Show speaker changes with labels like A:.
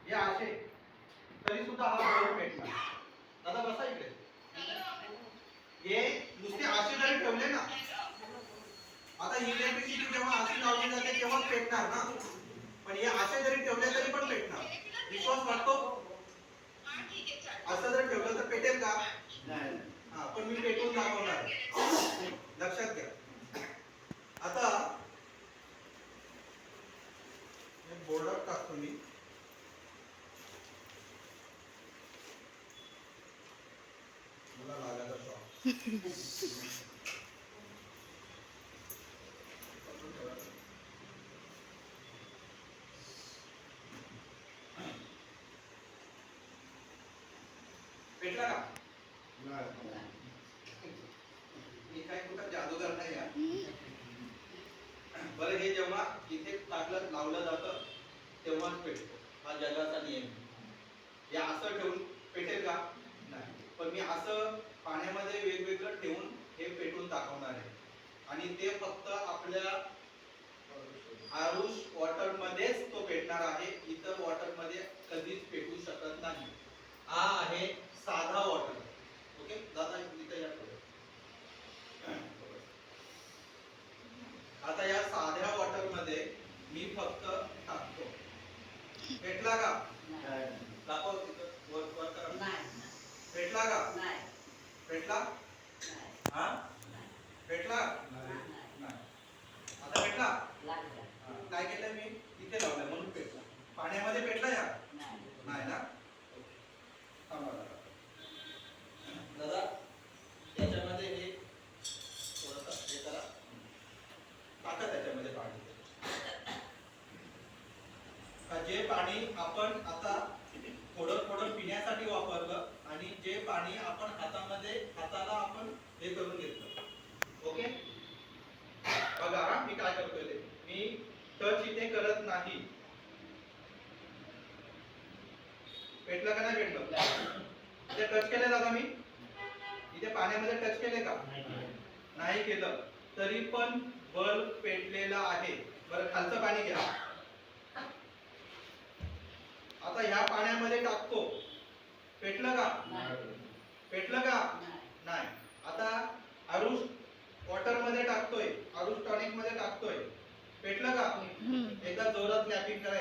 A: हे असे तरी सुद्धा हा बल्ब पेटणार. दादा बसा इकडे. हे नुसते असे जरी ठेवले ना, आता इलेक्ट्रिसिटी जेव्हा अशी लावली जाते तेव्हा पेटणार ना, पण हे असे जरी ठेवले तरी पण पेटणार. विश्वास वाटतो? असं जर ठेवलं तर पेटेल का? नाही. हा, पण मी पेटवून दाखवणार आहे. लक्षात घ्या. आता बोर्डात टाकतो मी. मला लागायचा शॉक. पेटला का? मी काय कुठं जादूगार नाही आहे. बरं, हे जेव्हा इथे टाकलं लावलं जातं तेव्हाच पेटतो. हा जगाचा नियम. हे असं ठेवून पेटेल का? नाही. पण मी असं पाण्यामध्ये वेगवेगळं ठेवून हे पेटून दाखवणार आहे. आणि ते फक्त आपल्या आरुष वॉटर मध्येच तो पेटणार आहे. इतर वॉटर मध्ये कधीच पेटू शकत नाही. हा आहे साधा वॉटर. ओके दादा, इथे या पुढे. आता या साध्या वॉटर मध्ये मी फक्त टाकतो. पेटला का? दाखव तिथं वर करा. पेटला का? पेटला? हा? पेटला? नाही. आता पेटला? काय केलं मी? इथे लावलं म्हणून पेटला. पाण्यामध्ये पेटला या? नाही ना? थांबा दादा, याच्यामध्ये हे थोडंसं हे करा. टाका त्याच्यामध्ये पाणी. का जे पाणी आपण आता थोडं थोडं पिण्यासाठी वापरलं आणि जे पाणी आपण हाताला आपण हे करून घेतलं. ओके, बघा मी काय करतोय ते. मी टच इथे करत नाही. पेटलं का नाही पेटलं? इथे टच केलं दादा मी? इथे पाण्यामध्ये टच केले का? नाही केलं तरी पण बल्ब पेटलेला आहे. बरं, खालचं पाणी घ्या. आता ह्या पाण्यामध्ये टाकतो. पेटलं का? पेटलं का? नाही. आता आरुष वॉटर मध्ये टाकतोय, आरुष टॉनिक मध्ये टाकतोय. पेटलं का? एकदा जोरात क्लॅपिंग करा.